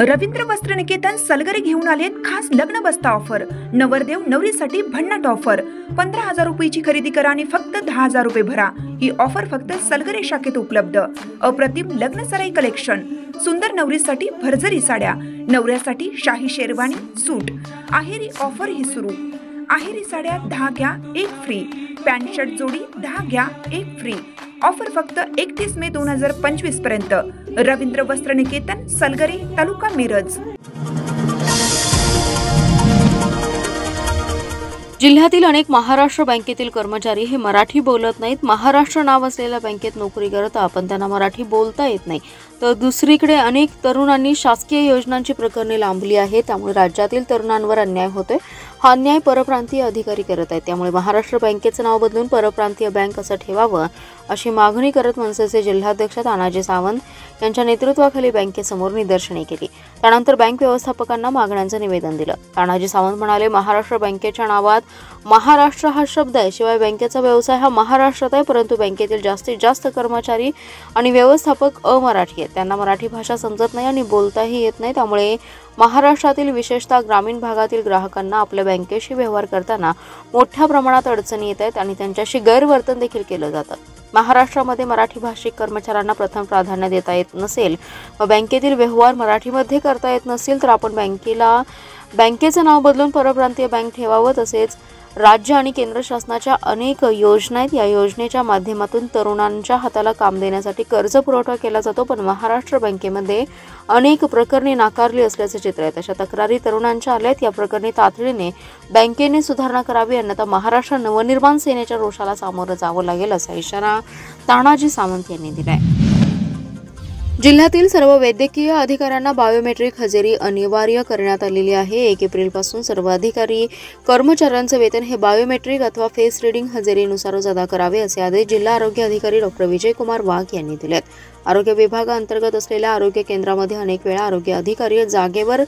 रवींद्र वस्त्र निकेतन सलगरे घेऊन आलेत खास लग्न बस्ता ऑफर। नवरदेव नवरीसाठी भन्नाट ऑफर। 15,000 रुपयाची खरेदी करा आणि फक्त 10,000 रुपये भरा। ही ऑफर फक्त सलगरे शाखेत उपलब्ध। अप्रतिम लग्न सराई कलेक्शन, सुंदर नवरीसाठी भरजरी साड्या, नवऱ्यासाठी शाही शेरवानी सूट। आहेरी ऑफर ही सुरू। आहेरी साड्या 10 घ्या 1 फ्री। पॅन्ट शर्ट जोडी 10 घ्या 1 फ्री। ऑफर फक्त 31 मे 2025 पर्यंत। रवींद्र वस्त्र निकेतन सलगरे, तालुका मिरज। जिल्ह्यातील अनेक महाराष्ट्र बँकेतील कर्मचारी हे मराठी बोलत नाहीत। महाराष्ट्र नाव असलेल्या बँकेत नोकरी करता पण त्यांना मराठी बोलता येत नाही। तर दुसरीकडे अनेक तरुणांनी शासकीय योजनांची प्रकरणे लांबली आहेत, त्यामुळे राज्यातील तरुणांवर अन्याय होतोय। हा अन्याय परप्रांतीय अधिकारी करत आहेत, त्यामुळे महाराष्ट्र बँकेचं नाव बदलून परप्रांतीय बँक असं ठेवावं अशी मागणी करत मनसेचे जिल्हाध्यक्ष तानाजी सावंत यांच्या नेतृत्वाखाली बँकेसमोर निदर्शने केली। त्यानंतर बँक व्यवस्थापकांना मागण्यांचं निवेदन दिलं। तानाजी सावंत म्हणाले, महाराष्ट्र बँकेच्या नावात महाराष्ट्र हा शब्द आहे, शिवाय बँकेचा व्यवसाय हा महाराष्ट्रात आहे, परंतु बँकेतील जास्तीत जास्त कर्मचारी आणि व्यवस्थापक अमराठी आहेत। त्यांना मराठी भाषा समजत नाही आणि बोलताही येत नाही, त्यामुळे महाराष्ट्रातील विशेषतः ग्रामीण भागातील ग्राहकांना आपल्या बँकेशी व्यवहार करताना मोठ्या प्रमाणात अडचणी येत आहेत आणि त्यांच्याशी गैरवर्तन देखील केलं जातं। महाराष्ट्रामध्ये मराठी भाषिक कर्मचाऱ्यांना प्रथम प्राधान्य देता येत नसेल व बँकेतील व्यवहार मराठीमध्ये करता येत नसतील तर आपण बँकेचं नाव बदलून परप्रांतीय बँक ठेवावं। तसेच राज्य आणि केंद्र शासनाच्या अनेक योजना आहेत, या योजनेच्या माध्यमातून तरुणांच्या हाताला काम देण्यासाठी कर्ज पुरवठा केला जातो, पण महाराष्ट्र बँकेमध्ये अनेक प्रकरणे नाकारली असल्याचे चित्र आहे। अशा तक्रारी तरुणांच्या आल्यात। या प्रकरणी तातडीने बँकेने सुधारणा करावी, अन्यथा महाराष्ट्र नवनिर्माण सेनेच्या रोषाला सामोरं जावं लागेल असा इशारा तानाजी सावंत यांनी दिलाय। जिल्ह्यातील सर्व वैद्यकीय अधिकाऱ्यांना बायोमेट्रिक हजेरी अनिवार्य करण्यात आलेली आहे। 1 एप्रिलपासून सर्व अधिकारी कर्मचाऱ्यांचे वेतन हे बायोमेट्रिक अथवा फेस रीडिंग हजेरीनुसारच अदा करावे असे आदेश जिल्हा आरोग्य अधिकारी डॉक्टर विजयकुमार वाघ यांनी दिलेत। आरोग्य विभागाअंतर्गत असलेल्या आरोग्य केंद्रामध्ये अनेक वेळा आरोग्य अधिकारी जागेवर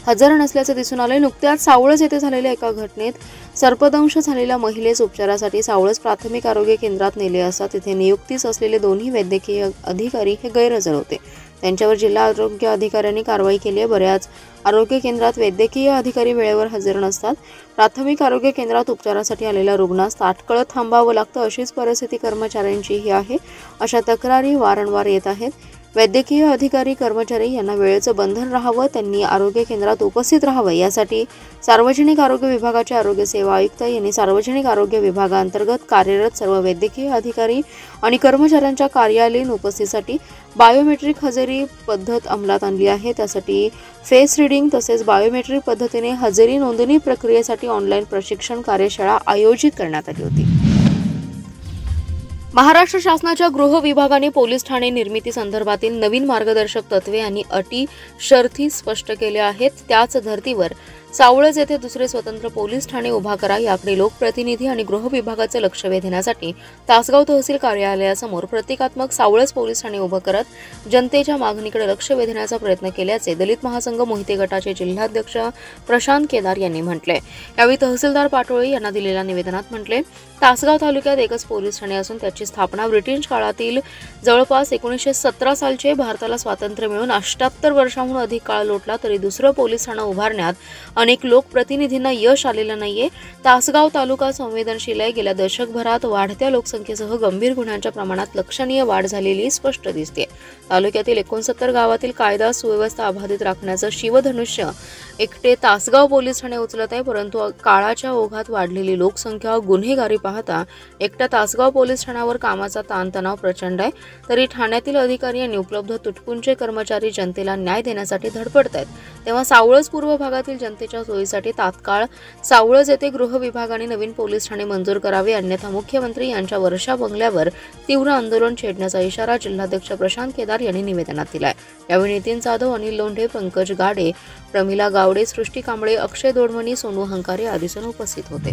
हजर नसल्याचे दिसून आले। नुकत्याच सावळज येथे झालेल्या एका घटनेत सर्पदंश झालेल्या महिलेस उपचारासाठी सावळज प्राथमिक आरोग्य केंद्रात नेले असता तिथे नियुक्तीस असलेले दोन्ही वैद्यकीय अधिकारी हे गैरहजर होते। त्यांच्यावर जिल्हा आरोग्य अधिकाऱ्यांनी कारवाई केली आहे। बऱ्याच आरोग्य केंद्रात वैद्यकीय अधिकारी वेळेवर हजर नसतात। प्राथमिक आरोग्य केंद्रात उपचारासाठी आलेल्या रुग्णास ताटकळत थांबावं लागतं, अशीच परिस्थिती कर्मचाऱ्यांचीही आहे। अशा तक्रारी वारंवार येत आहेत। वैद्यकीय अधिकारी कर्मचारी यांना वेळेचं बंधन राहावं, त्यांनी आरोग्य केंद्रात उपस्थित राहावं यासाठी सार्वजनिक आरोग्य विभागाचे आरोग्य सेवा आयुक्त यांनी सार्वजनिक आरोग्य विभागाअंतर्गत कार्यरत सर्व वैद्यकीय अधिकारी आणि कर्मचाऱ्यांच्या कार्यालयीन उपस्थितीसाठी बायोमेट्रिक हजेरी पद्धत अंमलात आणली आहे। त्यासाठी फेस रीडिंग तसेच बायोमेट्रिक पद्धतीने हजेरी नोंदणी प्रक्रियेसाठी ऑनलाईन प्रशिक्षण कार्यशाळा आयोजित करण्यात आली होती। महाराष्ट्र शासनाच्या गृह विभागाने पोलीस ठाणे निर्मिती संदर्भातील नवीन मार्गदर्शक तत्त्वे आणि अटी शर्ती स्पष्ट केल्या आहेत। त्याच धर्तीवर सावळज येथे दुसरे स्वतंत्र पोलीस ठाणे उभा करा याकडे लोकप्रतिनिधी आणि गृह विभागाचे लक्ष वेधण्यासाठी तासगाव तहसील कार्यालयासमोर प्रतिकात्मक सावळज पोलीस ठाणे उभं करत जनतेच्या मागणीकडे लक्ष वेधण्याचा प्रयत्न केल्याचे दलित महासंघ मोहिते गटाचे जिल्हाध्यक्ष प्रशांत केदार यांनी म्हटले। यावेळी तहसीलदार पाटोळे यांना दिलेल्या निवेदनात म्हटले, तासगाव तालुक्यात एकच पोलीस ठाणे असून त्याची स्थापना ब्रिटिश काळातील जवळपास 1917 सालचे भारताला स्वातंत्र्य मिळून 78 वर्षांहून अधिक काळ लोटला तरी दुसरं पोलीस ठाणं उभारण्यात अनेक लोकप्रतिनिधींना यश आलेलं नाहीये। तासगाव तालुका संवेदनशील आहे। गेल्या दशकभरात वाढत्या लोकसंख्येसह गंभीर गुन्ह्यांच्या प्रमाणात लक्षणीय वाढ झालेली स्पष्ट दिसते। तालुक्यातील 69 गावातील कायदा सुव्यवस्था अबाधित राखण्याचं शिवधनुष्य एकटे तासगाव पोलीस ठाणे उचलत आहे, परंतु काळाच्या ओघात वाढलेली लोकसंख्या गुन्हेगारी पाहता एकट्या तासगाव पोलीस ठाण्यावर कामाचा ताणतणाव प्रचंड आहे। तरी ठाण्यातील अधिकारी आणि उपलब्ध तुटपुंजे कर्मचारी जनतेला न्याय देण्यासाठी धडपडत आहेत। तेव्हा सावळज पूर्व भागातील जनतेच्या सोयीसाठी तात्काळ सावळज येथे गृह विभागाने नवीन पोलीस ठाणे मंजूर करावे, अन्यथा मुख्यमंत्री यांच्या वर्षा बंगल्यावर तीव्र आंदोलन छेडण्याचा इशारा जिल्हाध्यक्ष प्रशांत केदार यांनी निवेदनात दिलाय। यावेळी नितीन जाधव, अनिल लोंढे, पंकज गाडे, प्रमिला गावडे, सृष्टी कांबळे, अक्षय दोडमणी, सोनू हंकारे आदी जण उपस्थित होते।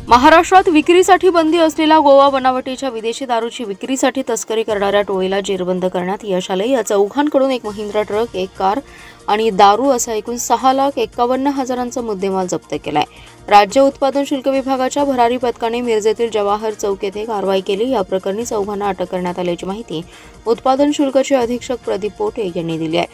महाराष्ट्रात विक्रीसाठी बंदी असलेल्या गोवा बनावटीच्या विदेशी दारूची विक्रीसाठी तस्करी करणाऱ्या टोळीला जेरबंद करण्यात यश आले। या चौघांकडून एक महिंद्रा ट्रक, एक कार आणि दारू असा एकूण 6,51,000चा मुद्देमाल जप्त केलाय। राज्य उत्पादन शुल्क विभागाच्या भरारी पथकाने मिरजेतील जवाहर चौक येथे कारवाई केली। या प्रकरणी चौघांना अटक करण्यात आल्याची माहिती उत्पादन शुल्काचे अधीक्षक प्रदीप पोटे यांनी दिली आहे।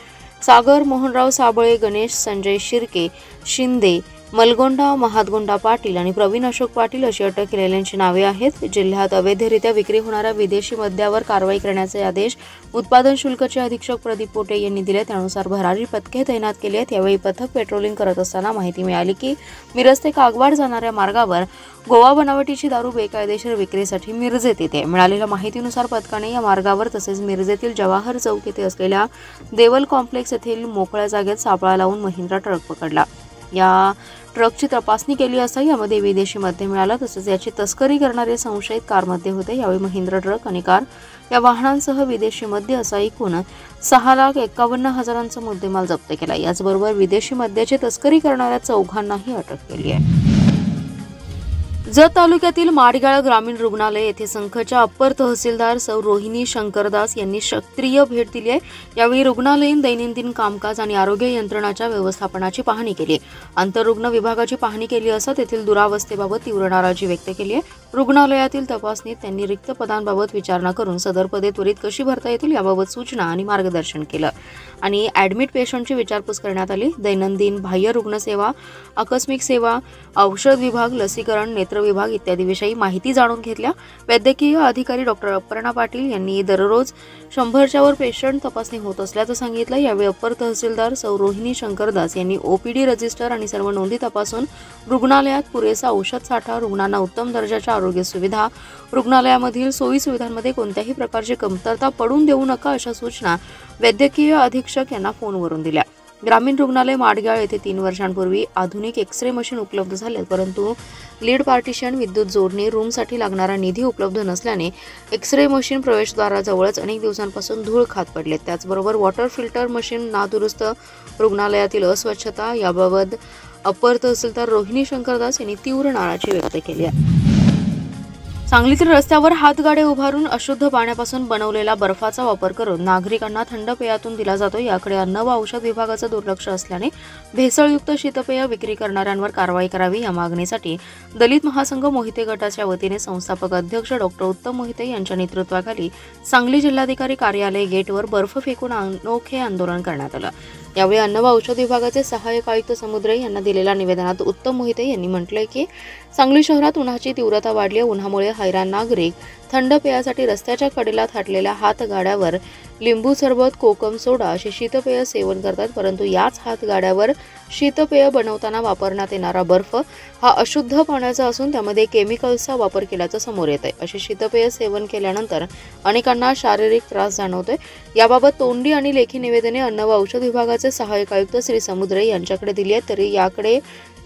सागर मोहनराव साबळे, गणेश संजय शिर्के, शिंदे, मलगोंडा महादगोंडा पाटील आणि प्रवीण अशोक पाटील अशी अटक केलेल्यांची नावे आहेत। जिल्ह्यात अवैधरित्या विक्री होणाऱ्या विदेशी मद्यावर कारवाई करण्याचे आदेश उत्पादन शुल्काचे अधीक्षक प्रदीप पोटे यांनी दिले। त्यानुसार भरारी पथके तैनात केली आहेत। यावेळी पथक पेट्रोलिंग करत असताना माहिती मिळाली की मिरज ते कागवाड जाणाऱ्या मार्गावर गोवा बनावटीची दारू बेकायदेशीर विक्रीसाठी मिरजेत येते। मिळालेल्या माहितीनुसार पथकाने या मार्गावर तसेच मिरजेतील जवाहर चौक येथे असलेल्या देवल कॉम्प्लेक्स येथील मोकळ्या जागेत सापळा लावून महिंद्रा ट्रक पकडला। या ट्रकची तपासणी केली असता यामध्ये विदेशी मद्य मिळाला, तसेच याची तस्करी करणारे संशयित कारमध्ये होते। यावेळी महिंद्रा ट्रक आणि कार या वाहनांसह विदेशी मद्य असा एकूण 6,51,000चा मुद्देमाल जप्त केला। याचबरोबर विदेशी मद्याची तस्करी करणाऱ्या चौघांनाही अटक केली आहे। जत तालुक्यातील माडगाळ ग्रामीण रुग्णालय येथे संघच्या अप्पर तहसीलदार सौ रोहिणी शंकरदास यांनी सक्रिय भेट दिली आहे। यावेळी रुग्णालयीन दैनंदिन कामकाज आणि आरोग्य यंत्रणाच्या व्यवस्थापनाची पाहणी केली। आंतररुग्ण विभागाची पाहणी केली असता तेथील दुरावस्थेबाबत तीव्र नाराजी व्यक्त केली आहे। रुग्णालयातील तपासणीत त्यांनी रिक्त पदांबाबत विचारणा करून सदर पदे त्वरित कशी भरता येतील याबाबत सूचना आणि मार्गदर्शन केलं आणि ॲडमिट पेशंटची विचारपूस करण्यात आली। दैनंदिन बाह्य रुग्णसेवा, आकस्मिक सेवा, औषध विभाग, लसीकरण, नेत्र विभाग इत्यादी विषयी माहिती जाणून घेतल्या। वैद्यकीय अधिकारी डॉक्टर अपर्णा पाटील यांनी दररोज 100च्या वर पेशंट तपासणी होत असल्याचं सांगितलं। यावेळी अप्पर तहसीलदार सौ रोहिणी शंकरदास यांनी ओपीडी रजिस्टर आणि सर्व नोंदी तपासून रुग्णालयात पुरेसा औषध साठा, रुग्णांना उत्तम दर्जाच्या आरोग्य सुविधा, रुग्णालयामधील सोयी सुविधांमध्ये कोणत्याही प्रकारची कमतरता पडून देऊ नका अशा सूचना वैद्यकीय अधीक्षक यांना फोनवरून दिल्या। ग्रामीण रुग्णालय माडगाळ येथे 3 वर्षांपूर्वी आधुनिक एक्स-रे मशीन उपलब्ध झाले, परंतु लीड पार्टिशन, विद्युत जोडणी, रूमसाठी लागणारा निधी उपलब्ध नसल्याने एक्स-रे मशीन प्रवेशद्वाराजवळच अनेक दिवसांपासून धूळ खात पडले। त्याचबरोबर वॉटर फिल्टर मशीन नादुरुस्त, रुग्णालयातील अस्वच्छता याबाबत अप्पर तहसीलदार रोहिणी शंकरदास यांनी तीव्र नाराजी व्यक्त केली आहे। सांगलीतील रस्त्यावर हातगाडे उभारून अशुद्ध पाण्यापासून बनवलेला बर्फाचा वापर करून नागरिकांना थंड पेयातून दिला जातो। याकडे अन्न व औषध विभागाचं दुर्लक्ष असल्याने भेसळयुक्त शीतपेय विक्री करणाऱ्यांवर कारवाई करावी या मागणीसाठी दलित महासंघ मोहिते गटाच्या वतीने संस्थापक अध्यक्ष डॉक्टर उत्तम मोहिते यांच्या नेतृत्वाखाली सांगली जिल्हाधिकारी कार्यालय गेटवर बर्फ फेकून अनोखे आंदोलन करण्यात आलं। यावेळी अन्न व औषध विभागाचे सहाय्यक आयुक्त समुद्रे यांना दिलेल्या निवेदनात उत्तम मोहिते यांनी म्हटलंय की सांगली शहरात उन्हाची तीव्रता वाढली आहे। उन्हामुळे हैराण नागरिक थंड पेयासाठी रस्त्याच्या कडेला थाटलेल्या हातगाड्यावर लिंबू सरबत, कोकम सोडा असे शीतपेय सेवन करतात, परंतु याच हातगाड्यावर शीतपेय बनवताना वापरण्यात येणारा बर्फ हा अशुद्ध पाण्याचा असून त्यामध्ये केमिकल्सचा वापर केल्याचं समोर येत आहे। असे शीतपेय सेवन केल्यानंतर अनेकांना शारीरिक त्रास जाणवतोय। याबाबत तोंडी आणि लेखी निवेदने अन्न व औषध विभागाचे सहाय्यक आयुक्त श्री समुद्रे यांच्याकडे दिली आहेत, तरी याकडे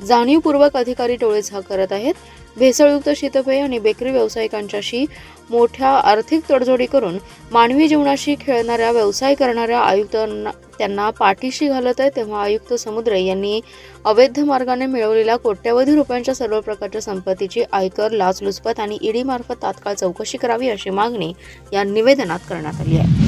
जाणीवपूर्वक अधिकारी टोळेझाक करत आहेत। भेसळयुक्त शीतपेय आणि बेकरी व्यावसायिकांच्याशी मोठ्या आर्थिक तडजोडी करून मानवी जीवनाशी खेळणाऱ्या व्यवसाय करणाऱ्या आयुक्तांना त्यांना पाठीशी घालत आहे। तेव्हा आयुक्त समुद्रे यांनी अवैध मार्गाने मिळवलेल्या कोट्यवधी रुपयांच्या सर्व प्रकारच्या संपत्तीची आयकर, लाचलुचपत आणि ईडी मार्फत तात्काळ चौकशी करावी अशी मागणी या निवेदनात करण्यात आली आहे।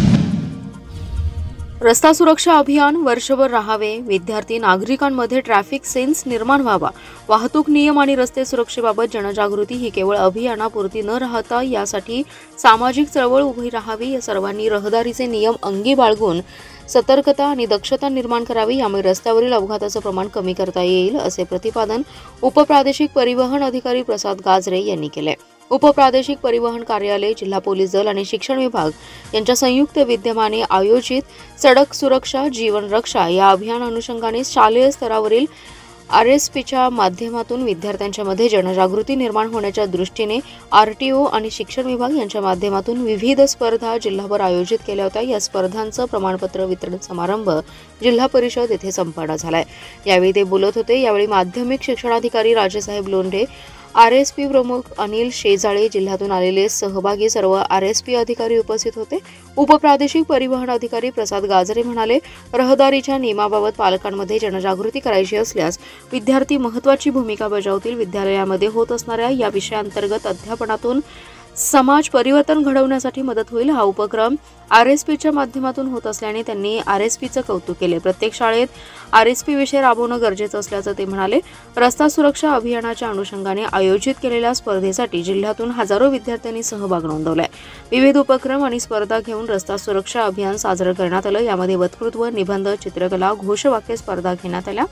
रस्ता सुरक्षा अभियान वर्षभर राहावे, विद्यार्थी नागरिकांमध्ये ट्रॅफिक सेन्स निर्माण व्हावा, वाहतूक नियम आणि रस्ते सुरक्षेबाबत जनजागृती ही केवळ अभियानापुरती न राहता यासाठी सामाजिक चळवळ उभी राहावी। या सर्वांनी रहदारीचे नियम अंगी बाळगून सतर्कता आणि दक्षता निर्माण करावी, यामुळे रस्त्यावरील अपघाताचं प्रमाण कमी करता येईल असे प्रतिपादन उपप्रादेशिक परिवहन अधिकारी प्रसाद गाजरे यांनी केले। उपप्रादेशिक परिवहन कार्यालय, जिल्हा पोलीस दल आणि शिक्षण विभाग यांच्या संयुक्त विद्यमाने आयोजित सडक सुरक्षा जीवन रक्षा या अभियान अनुषंगाने शालेय स्तरावरील RSPच्या माध्यमातून विद्यार्थ्यांच्या मध्ये जनजागृती निर्माण होण्याच्या दृष्टीने RTO आणि शिक्षण विभाग यांच्या माध्यमातून विविध स्पर्धा जिल्हाभर आयोजित केल्या होत्या। या स्पर्धांचं प्रमाणपत्र वितरण समारंभ जिल्हा परिषद येथे संपन्न झालाय। यावेळी ते बोलत होते। यावेळी माध्यमिक शिक्षणाधिकारी राजेसाहेब लोंढे, RSP प्रमुख अनिल शेजाळे, जिल्ह्यातून आलेले सहभागी सर्व RSP अधिकारी उपस्थित होते. उपप्रादेशिक परिवहन अधिकारी प्रसाद गाजरे म्हणाले, रहदारीच्या नियमाबाबत पालकांमध्ये जनजागृती करायची असल्यास विद्यार्थी महत्त्वाची भूमिका बजावतील. विद्यालयामध्ये होत असणाऱ्या या विषयांतर्गत अध्यापनातून समाज परिवर्तन घडवण्यासाठी मदत होईल. हा उपक्रम RSPच्या माध्यमातून होत असल्याने त्यांनी RSPचं कौतुक केले. प्रत्येक शाळेत RSP विषय राबवणं गरजेचं असल्याचं ते म्हणाले. रस्ता सुरक्षा अभियानाच्या अनुषंगाने आयोजित केलेल्या स्पर्धेसाठी जिल्ह्यातून हजारो विद्यार्थ्यांनी सहभाग नोंदवलाय. विविध उपक्रम आणि स्पर्धा घेऊन रस्ता सुरक्षा अभियान साजरं करण्यात आलं. यामध्ये वक्तृत्व, निबंध, चित्रकला, घोषवाक्य स्पर्धा घेण्यात आल्या.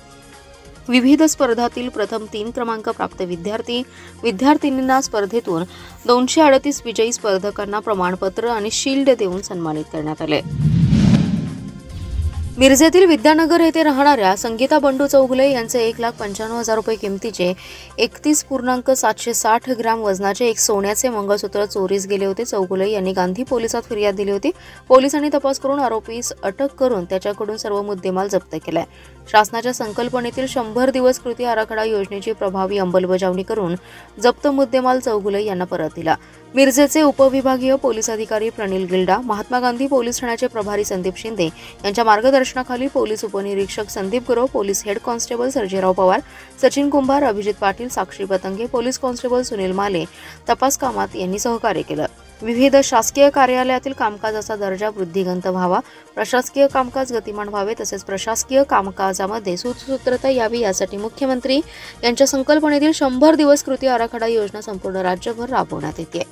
विविध स्पर्धातील प्रथम 3 क्रमांक प्राप्त विद्यार्थिनींना स्पर्धेतून 238 विजयी स्पर्धकांना प्रमाणपत्र आणि शील्ड देऊन सन्मानित करण्यात आले. मिरजेतील विद्यानगर येथे राहणाऱ्या संगीता बंडू चौगुले यांचे 1,95,000 रुपये किमतीचे 31.760 ग्रॅम वजनाचे एक सोन्याचे मंगळसूत्र चोरीस गेले होते. चौगुले यांनी गांधी पोलिसात फिर्याद दिली होती. पोलिसांनी तपास करून आरोपीस अटक करून त्याच्याकडून सर्व मुद्देमाल जप्त केलाय. शासनाच्या संकल्पनेतील 100 दिवस कृती आराखडा योजनेची प्रभावी अंमलबजावणी करून जप्त मुद्देमाल चौगुले यांना परत दिला. मिरजेचे उपविभागीय पोलीस अधिकारी प्रणिल गिल्डा, महात्मा गांधी पोलीस ठाण्याचे प्रभारी संदीप शिंदे यांच्या मार्गदर्शनाखाली पोलीस उपनिरीक्षक Sandeep Gurav, police head constable Sarjerao Pawar, Sachin Kumbhar, Abhijit Patil, Sakshi Patange, police constable Sunil Male तपास कामात यांनी सहकार्य केलं. विविध शासकीय कार्यालयातील कामकाजाचा दर्जा वृद्धिंगत व्हावा, प्रशासकीय कामकाज गतिमान व्हावे, तसेच प्रशासकीय कामकाजामध्ये सुसूत्रता यावी यासाठी मुख्यमंत्री यांच्या संकल्पनेतील 100 दिवस कृती आराखडा योजना संपूर्ण राज्यभर राबवण्यात येते.